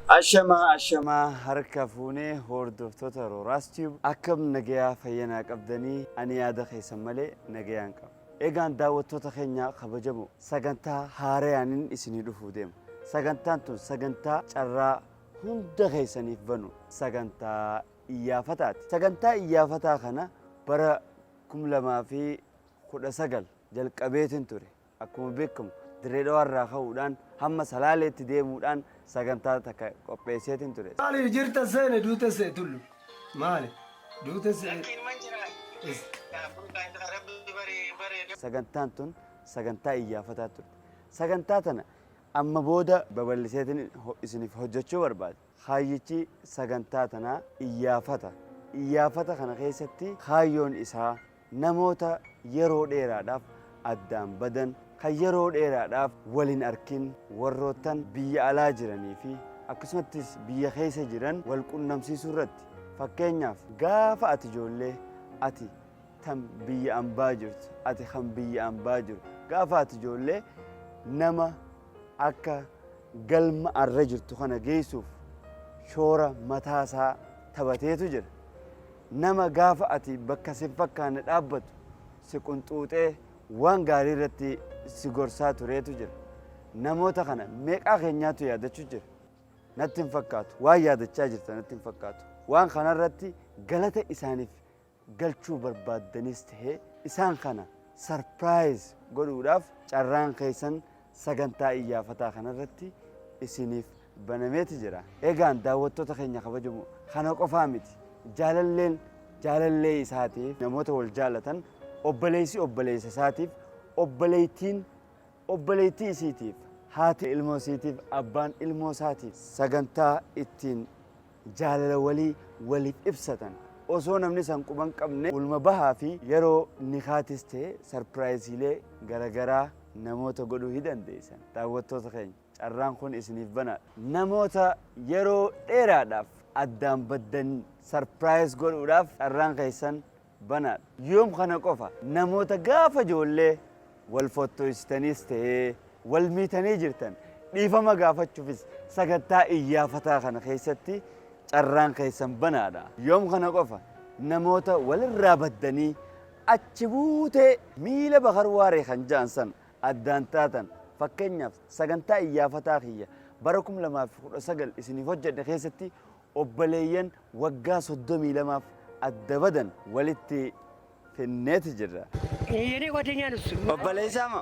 Ashamaa harka fuunee hordoftoota Rooraas Tube akkam nagayaa fayyanaa qabdanii ani yaada keessan malee nagayaan qaba. Egaan daawwattoota keenya kabajamoo sagantaa haarayaanin isinii dhufuu deema. Sagantaan tun sagantaa carraa hunda keessaniif banu sagantaa iyyafataati. Sagantaa iyyafataa kana bara 2019 jalqabeetiin ture. Akkuma beekamu Dirreedhaa irraa ka'uudhaan hamma Salaaleetti deemuudhaan sagantaa takka qopheesseetiin ture. Maali jirta seene duute see tullu maali duute see. Sagantaan tun sagantaa iyyafataa ture. Sagantaa tana amma booda babal'iseetiin isiniif hojjechuu barbaade. Kaayyichi sagantaa tanaa iyyafata. Iyyafata kana keessatti kaayyoon isaa namoota yeroo dheeraadhaaf addaan badan kan yeroo dheeraadhaaf waliin arkin warroottan biyya alaa jiranii fi akkasumattis biyya keessa jiran wal qunnamsiisuu irratti. Fakkeenyaaf gaafa ati ijoollee ati tan biyya ambaa jirtu ati kan biyya ambaa jiru gaafa ati ijoollee nama akka galma arra jirtu kana geessuuf shoora mataasaa taphateetu jira. Nama gaafa ati bakka si fakkaanne dhaabbatu si qunxuuxee waan gaarii irratti si gorsaa tureetu jira. Namoota kana meeqaa keenyaatu yaadachuu jira. Natti hin fakkaatu. Waan yaadachaa jirta natti hin fakkaatu. Waan kanarratti galata isaaniif galchuu barbaaddanis ta'ee isaan kana sarpiraayiz godhuudhaaf carraan keessan sagantaa iyyafataa kanarratti isiniif banameeti jira. Egaan daawwattoota keenya kabajamoo kana qofaa miti. Jaalallee isaatiif namoota wal jaalatan obboleessi obboleessa isaatiif obboleettii isiitiif haati ilmoo isiitiif abbaan ilmoo isaatiif sagantaa ittiin jaalala waliif ibsatan osoo namni san quban qabne ulma bahaa fi yeroo nikaatis ta'e sarpiraayiziilee garagaraa namoota godhuu ni dandeessan. Daawwattoota keenya carraan kun isiniif banaadha. Namoota yeroo dheeraadhaaf addaan baddan sarpiraayiz godhuudhaaf carraan keessan banaadha. Yoom kana qofa namoota gaafa ijoollee wal fottoistaniis ta'ee wal miitanii jirtan dhiifama gaafachuufis sagantaa iyyafataa kana keessatti carraan keessan banaadha. Yoom kana qofa namoota walirraa baddanii achi buutee miila bakar waaree kan ja'an san addaan taatan fakkeenyaaf sagantaa iyyafataa kiyya bara 2019 isiniif hojjedhe keessatti obboleeyyan waggaa 32 adda badan walitti finneeti jirra. Yeni ጓደኛ ነው እሱ obboleessaa moo?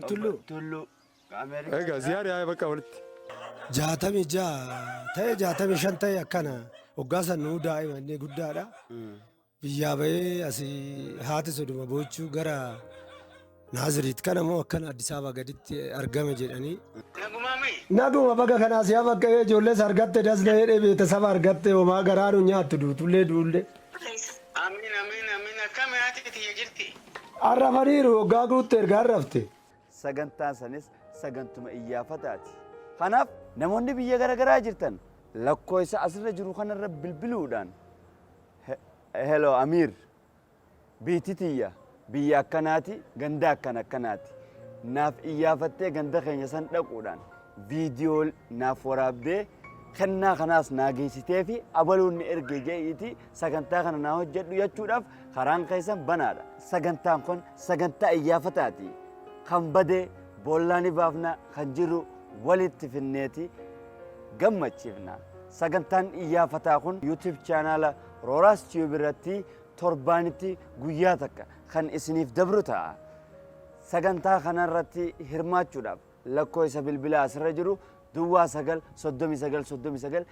tullu. Egaa ziyaara yaa'ee bakka walitti. 66 ta'e 65 ta'e akkana hoggaasa nuu daa'imman guddaadha. Biyyaa bahee asii haati sodoma boochuu gara Naaziriit kana moo akkana Addis Ababa gaditti argame jedhanii. Naguma bakka kanaas yaa bakka ijoollees argatte dasna jedhee beeksisa argatte homaa garaanu nyaattu duutullee duullee. Amiin akkami haati tiyya jirti. Arrafaniiru hoggaa guutte erga arrafte. Sagantaan sanis sagantuma iyyafataati. Kanaaf namoonni biyya garagaraa jirtan lakkoofsa asirra jiru kanarra bilbiluudhaan hello Amiir biititiyya biyya akkanaati ganda akkanaati naaf iyyafattee ganda keenya san dhaquudhaan viidiyoo naaf waraabdee kennaa kanaas naa geessitee fi abaluun erge je'iiti sagantaa kana naa hojjedhu jechuudhaaf karaan keessan banaadha. Sagantaan kun sagantaa iyyafataati. Kan badee boollaani baafna kan jiru walitti finneeti gammachiifna. Sagantaan iyyafataa kun YouTube chaanaala Rooraas Tube irratti torbaanitti guyyaa takka kan isiniif dabru ta'a. Sagantaa kanarratti hirmaachuudhaaf lakkoofsa bilbilaa asirra jiru duwwaa 939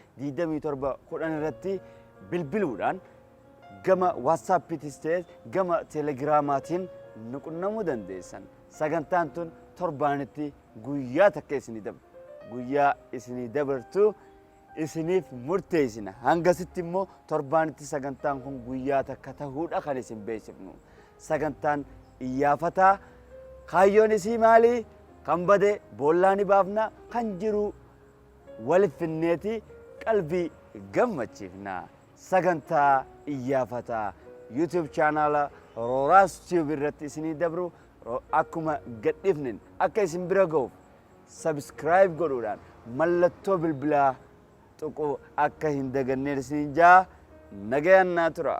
irratti bilbiluudhaan gama WhatsAppittis ta'e gama Telegiraamaatiin nu qunnamuu dandeessan. Sagantaan tun torbaanitti guyyaa takka isinii dabru. Guyyaa isinii dabartu isiniif murteessina. Hangasitti immoo torbaanitti sagantaan kun guyyaa takka ta'uudha kan isin beeksifnu. Sagantaan iyyafataa kaayyoon isii maali? Kan bade boollaani baafna kan jiru waliif finneeti qalbii gammachiifna. Sagantaa iyyafataa YouTube chaanaala Rooraas Tube irratti isinii dabru akkuma gadhifnin akka isin bira ga'uuf subscribe godhuudhaan mallattoo bilbilaa tuquu akka hin dagannee isin jaa nagayaan naa tura.